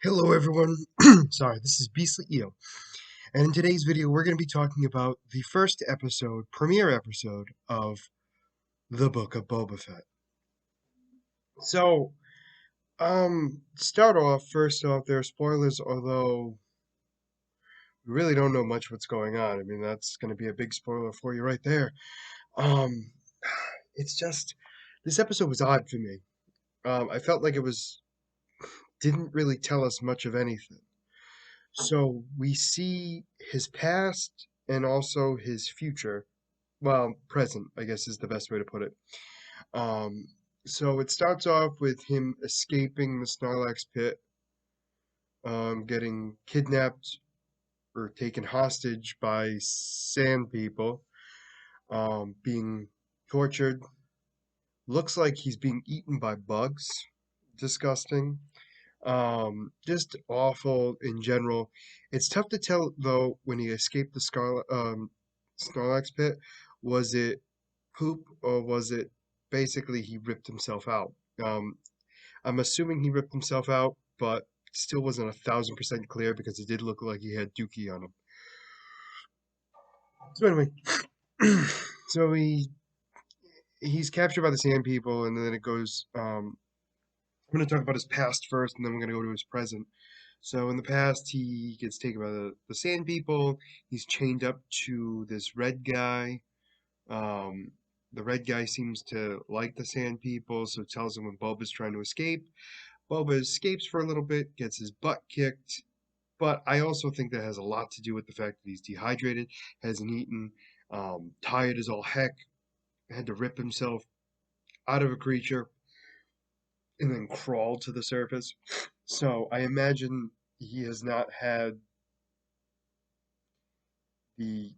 Hello everyone, sorry, this is Beastly Eel, and in today's video we're going to be talking about the first episode, premiere episode of the Book of Boba Fett. So, first off, there are spoilers, although we really don't know much what's going on. I mean, that's going to be a big spoiler for you right there. Um, it's just, this episode was odd for me. I felt like didn't really tell us much of anything. So we see his past and also his future. Well, present, I guess is the best way to put it. Um, so it starts off with him escaping the Snorlax pit, getting kidnapped or taken hostage by sand people, being tortured. Looks like he's being eaten by bugs. Disgusting. Just awful in general. It's tough to tell though when he escaped the Snorlax pit. Was it poop or was it basically he ripped himself out? Um, I'm assuming he ripped himself out, but still wasn't 1,000% clear because it did look like he had Dookie on him. So anyway, so he's captured by the Sand People, and then it goes. I'm going to talk about his past first, and then we're going to go to his present. So in the past, he gets taken by the Sand People. He's chained up to this red guy. Um, the red guy seems to like the Sand People, so tells him when Boba's trying to escape. Boba escapes for a little bit, gets his butt kicked. But I also think that has a lot to do with the fact that he's dehydrated, hasn't eaten, tired as all heck, had to rip himself out of a creature and then crawl to the surface. So I imagine he has not had the.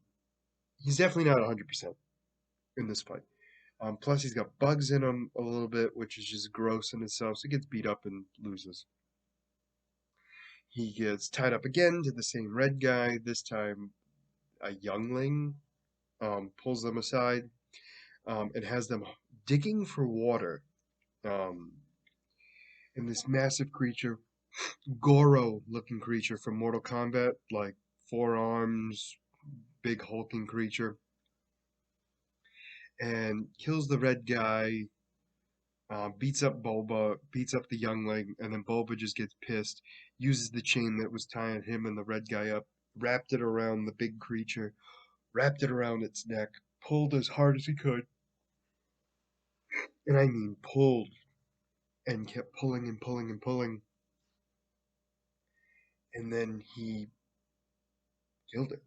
He's definitely not 100% in this fight. Plus, he's got bugs in him a little bit, which is just gross in itself. So he gets beat up and loses. He gets tied up again to the same red guy. This time, a youngling pulls them aside and has them digging for water. Um, and this massive creature, Goro-looking creature from Mortal Kombat, like 4 arms, big hulking creature, and kills the red guy, beats up Boba, beats up the youngling, and then Boba just gets pissed, uses the chain that was tying him and the red guy up, wrapped it around the big creature, wrapped it around its neck, pulled as hard as he could, and I mean pulled, and kept pulling and pulling and pulling, and then he killed it.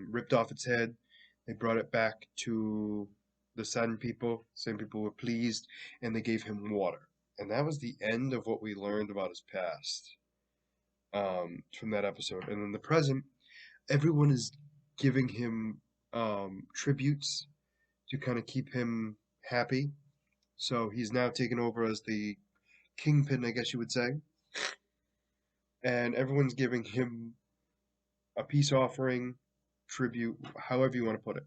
Ripped off its head. They brought it back to the Sun people. Sun people were pleased, and they gave him water. And that was the end of what we learned about his past from that episode. And in the present, everyone is giving him tributes to kind of keep him happy. So he's now taken over as the kingpin, I guess you would say. And everyone's giving him a peace offering, tribute, however you want to put it.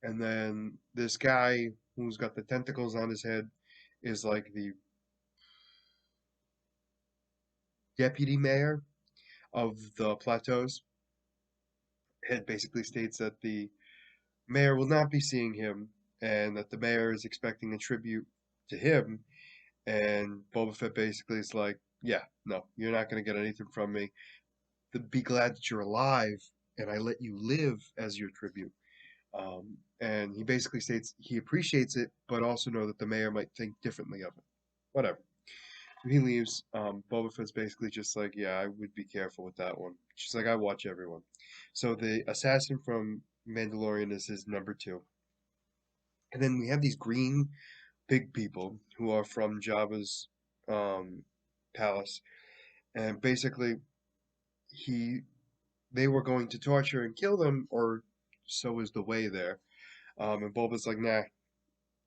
And then this guy who's got the tentacles on his head is like the deputy mayor of the plateaus. It basically states that the mayor will not be seeing him and that the mayor is expecting a tribute to him. And Boba Fett basically is like, yeah, no, you're not going to get anything from me. Be glad that you're alive and I let you live as your tribute. And he basically states he appreciates it, but also know that the mayor might think differently of it. Whatever. So he leaves. Boba Fett's basically just like, yeah, I would be careful with that one. She's like, I watch everyone. So the assassin from Mandalorian is his number two. And then we have these green big people who are from Jabba's um, palace. And basically, he they were going to torture and kill them, or so is the way there. And Boba's like, nah.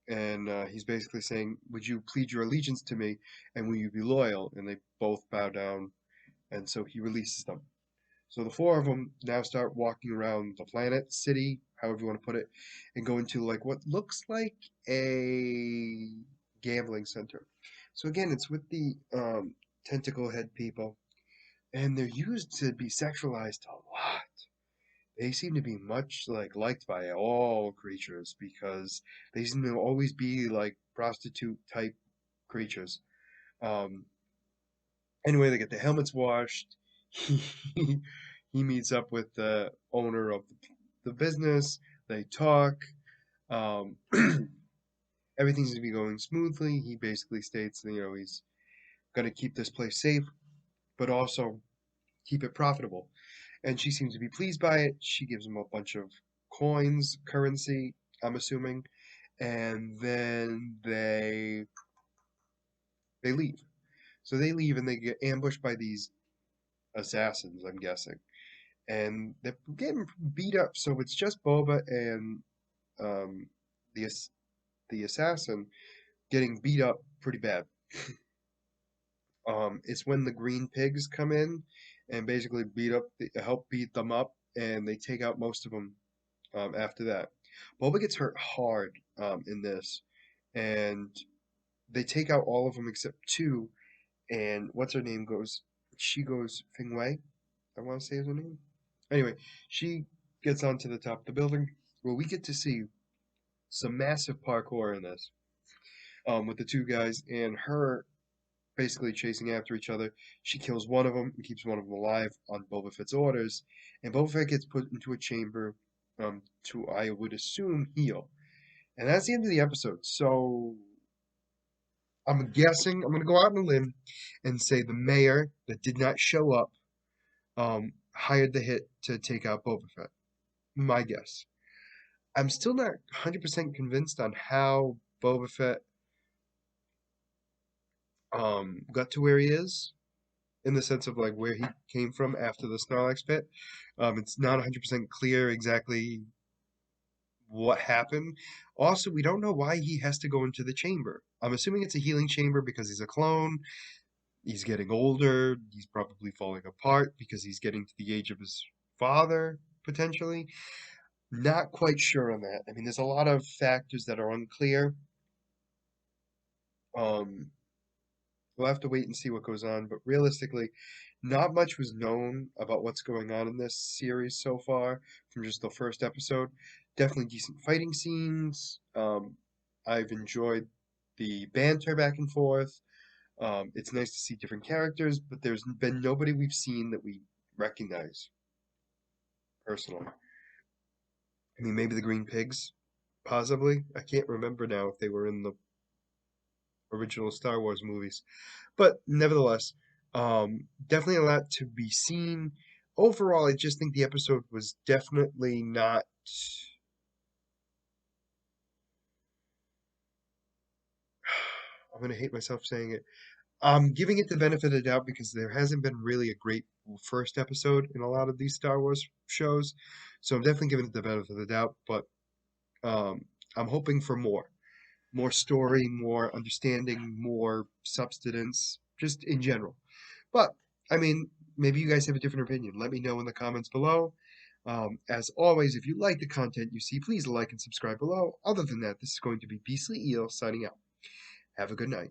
And he's basically saying, would you plead your allegiance to me, and will you be loyal? And they both bow down, and so he releases them. So the four of them now start walking around the planet, city, however you want to put it, and go into like what looks like a gambling center. So again, it's with the tentacle head people, and they're used to be sexualized a lot. They seem to be much like liked by all creatures because they seem to always be like prostitute type creatures. Um, anyway, they get the helmets washed. He he meets up with the owner of the business. They talk. Um, everything seems to be going smoothly. He basically states that, he's going to keep this place safe, but also keep it profitable. And she seems to be pleased by it. She gives him a bunch of coins, currency, I'm assuming, and then they leave. So they leave and they get ambushed by these assassins, I'm guessing. And they're getting beat up, so it's just Boba and um, the the assassin getting beat up pretty bad. It's when the green pigs come in and basically help beat them up, and they take out most of them after that. Boba gets hurt hard in this, and they take out all of them except two. And what's her name goes? She goes Fing Wei. I want to say is her name. Anyway, she gets onto the top of the building. Well, we get to see some massive parkour in this with the two guys and her basically chasing after each other. She kills one of them and keeps one of them alive on Boba Fett's orders, and Boba Fett gets put into a chamber to, I would assume, heal. And that's the end of the episode. So I'm guessing I'm going to go out on a limb and say the mayor that did not show up hired the hit to take out Boba Fett. My guess. I'm still not 100% convinced on how Boba Fett got to where he is, in the sense of like where he came from after the Snorlax pit. It's not 100% clear exactly what happened. Also, we don't know why he has to go into the chamber. I'm assuming it's a healing chamber because he's a clone. He's getting older. He's probably falling apart because he's getting to the age of his father, potentially. Not quite sure on that. I mean, there's a lot of factors that are unclear. Um, we'll have to wait and see what goes on, but realistically, not much was known about what's going on in this series so far from just the first episode. Definitely decent fighting scenes. I've enjoyed the banter back and forth. It's nice to see different characters, but there's been nobody we've seen that we recognize personally. I mean, maybe the Green Pigs, possibly. I can't remember now if they were in the original Star Wars movies. But nevertheless, definitely a lot to be seen. Overall, I just think the episode was definitely not. I'm gonna hate myself saying it. I'm giving it the benefit of the doubt because there hasn't been really a great first episode in a lot of these Star Wars shows, so I'm definitely giving it the benefit of the doubt. But um, I'm hoping for more story, more understanding, more substance, just in general. But I mean, maybe you guys have a different opinion. Let me know in the comments below. As always, if you like the content you see, please like and subscribe below. Other than that, this is going to be Beastly Eel signing out. Have a good night.